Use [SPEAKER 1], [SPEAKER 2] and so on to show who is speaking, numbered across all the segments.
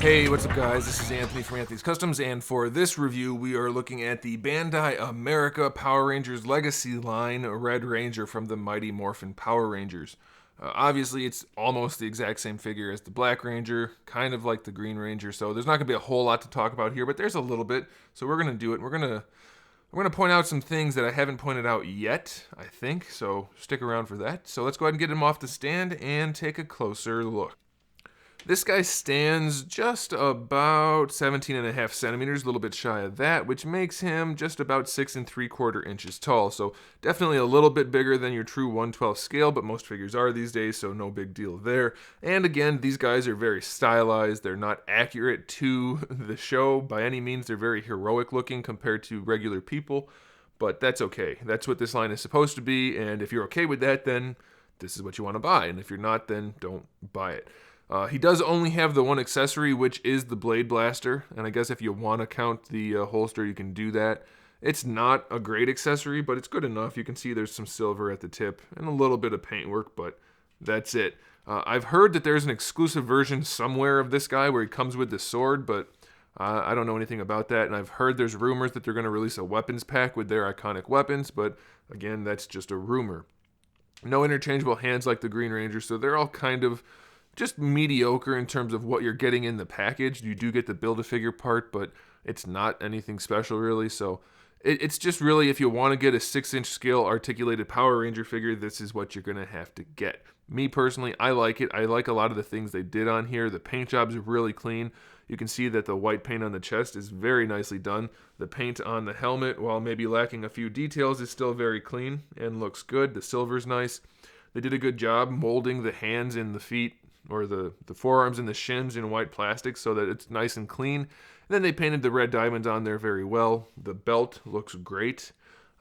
[SPEAKER 1] Hey, what's up guys? This is Anthony from AnthonysCustoms, and for this review we are looking at the Bandai America Power Rangers Legacy line Red Ranger from the Mighty Morphin Power Rangers. Obviously it's almost the exact same figure as the Black Ranger, kind of like the Green Ranger, so there's not going to be a whole lot to talk about here, but there's a little bit, so we're going to do it. We're going to point out some things that I haven't pointed out yet, I think, so stick around for that. So let's go ahead and get him off the stand and take a closer look. This guy stands just about 17.5 centimeters, a little bit shy of that, which makes him just about 6 3/4 inches tall. So definitely a little bit bigger than your true 1/12 scale, but most figures are these days, so no big deal there. And again, these guys are very stylized. They're not accurate to the show by any means. They're very heroic looking compared to regular people, but that's okay. That's what this line is supposed to be, and if you're okay with that, then this is what you want to buy. And if you're not, then don't buy it. He does only have the one accessory, which is the Blade Blaster, and I guess if you want to count the holster, you can do that. It's not a great accessory, but it's good enough. You can see there's some silver at the tip and a little bit of paintwork, but that's it. I've heard that there's an exclusive version somewhere of this guy where he comes with the sword, but I don't know anything about that, and I've heard there's rumors that they're going to release a weapons pack with their iconic weapons, but again, that's just a rumor. No interchangeable hands like the Green Ranger, so they're all kind of just mediocre in terms of what you're getting in the package. You do get the Build-A-Figure part, but it's not anything special really. So it's just really, if you want to get a 6-inch scale articulated Power Ranger figure, this is what you're going to have to get. Me personally, I like it. I like a lot of the things they did on here. The paint job's really clean. You can see that the white paint on the chest is very nicely done. The paint on the helmet, while maybe lacking a few details, is still very clean and looks good. The silver's nice. They did a good job molding the hands and the feet, or the forearms and the shins, in white plastic so that it's nice and clean. And then they painted the red diamonds on there very well. The belt looks great.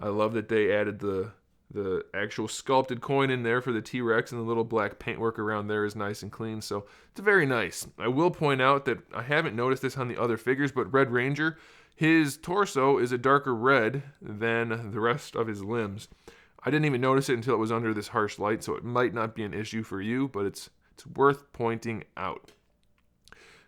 [SPEAKER 1] I love that they added the actual sculpted coin in there for the T-Rex, and the little black paintwork around there is nice and clean, so it's very nice. I will point out that I haven't noticed this on the other figures, but Red Ranger, his torso is a darker red than the rest of his limbs. I didn't even notice it until it was under this harsh light, so it might not be an issue for you, but it's worth pointing out.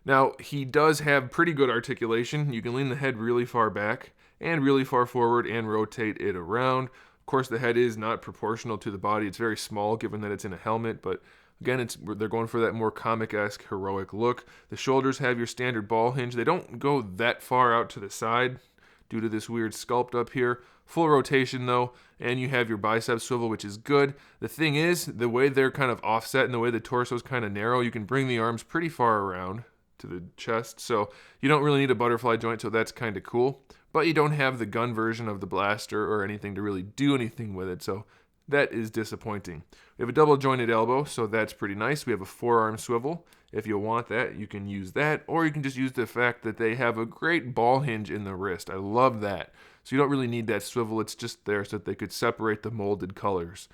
[SPEAKER 1] Now, he does have pretty good articulation. You can lean the head really far back and really far forward and rotate it around. Of course, the head is not proportional to the body. It's very small given that it's in a helmet, but again, they're going for that more comic-esque, heroic look. The shoulders have your standard ball hinge. They don't go that far out to the side due to this weird sculpt up here. Full rotation though, and you have your bicep swivel, which is good. The thing is, the way they're kind of offset and the way the torso is kind of narrow, you can bring the arms pretty far around to the chest, so you don't really need a butterfly joint, so that's kind of cool. But you don't have the gun version of the blaster or anything to really do anything with it, so that is disappointing. We have a double jointed elbow, so that's pretty nice. We have a forearm swivel. If you want that, you can use that, or you can just use the fact that they have a great ball hinge in the wrist. I love that. So you don't really need that swivel. It's just there so that they could separate the molded colors.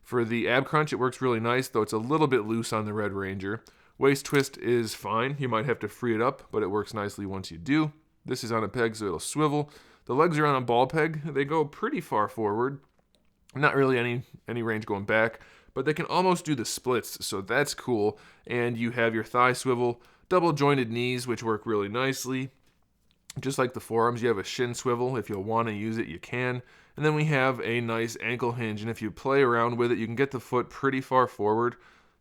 [SPEAKER 1] For the ab crunch, it works really nice, though it's a little bit loose on the Red Ranger. Waist twist is fine. You might have to free it up, but it works nicely once you do. This is on a peg, so it'll swivel. The legs are on a ball peg. They go pretty far forward. Not really any range going back, but they can almost do the splits, so that's cool. And you have your thigh swivel, double jointed knees, which work really nicely. Just like the forearms, you have a shin swivel. If you'll want to use it, you can. And then we have a nice ankle hinge, and if you play around with it, you can get the foot pretty far forward.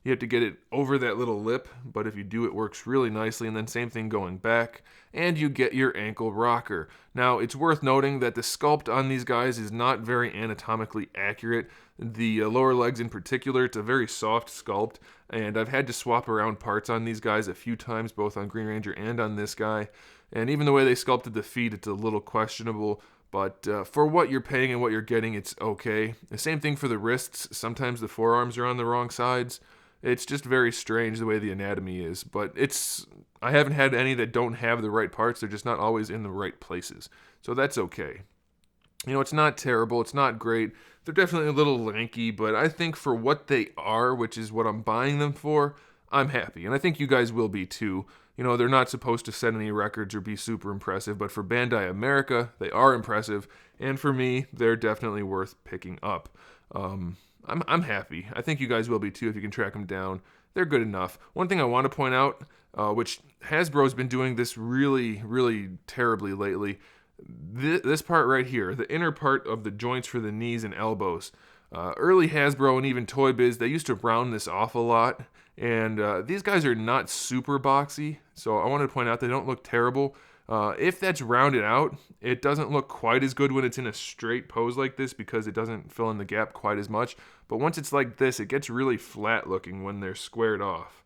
[SPEAKER 1] You have to get it over that little lip, but if you do, it works really nicely. And then same thing going back, and you get your ankle rocker. Now, it's worth noting that the sculpt on these guys is not very anatomically accurate. The lower legs in particular, it's a very soft sculpt, and I've had to swap around parts on these guys a few times, both on Green Ranger and on this guy. And even the way they sculpted the feet, it's a little questionable. But for what you're paying and what you're getting, it's okay. The same thing for the wrists. Sometimes the forearms are on the wrong sides. It's just very strange the way the anatomy is. But I haven't had any that don't have the right parts. They're just not always in the right places. So that's okay. You know, it's not terrible. It's not great. They're definitely a little lanky, but I think for what they are, which is what I'm buying them for, I'm happy. And I think you guys will be too. You know, they're not supposed to set any records or be super impressive, but for Bandai America, they are impressive. And for me, they're definitely worth picking up. I'm happy. I think you guys will be too if you can track them down. They're good enough. One thing I want to point out, which Hasbro's been doing this really, really terribly lately, this part right here, the inner part of the joints for the knees and elbows. Early Hasbro and even Toy Biz, they used to round this off a lot, and these guys are not super boxy, so I wanted to point out they don't look terrible. If that's rounded out, it doesn't look quite as good when it's in a straight pose like this because it doesn't fill in the gap quite as much. But once it's like this, it gets really flat looking when they're squared off.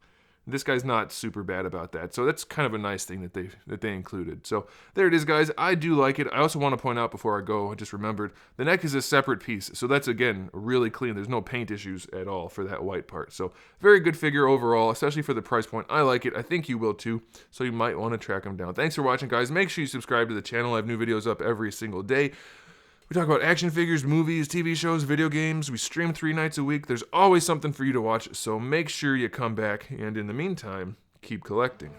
[SPEAKER 1] This guy's not super bad about that, so that's kind of a nice thing that they included. So there it is, guys. I do like it. I also want to point out before I go, I just remembered, the neck is a separate piece, so that's, again, really clean. There's no paint issues at all for that white part. So very good figure overall, especially for the price point. I like it. I think you will too, so you might want to track them down. Thanks for watching, guys. Make sure you subscribe to the channel. I have new videos up every single day. We talk about action figures, movies, TV shows, video games. We stream 3 nights a week. There's always something for you to watch, so make sure you come back. And in the meantime, keep collecting.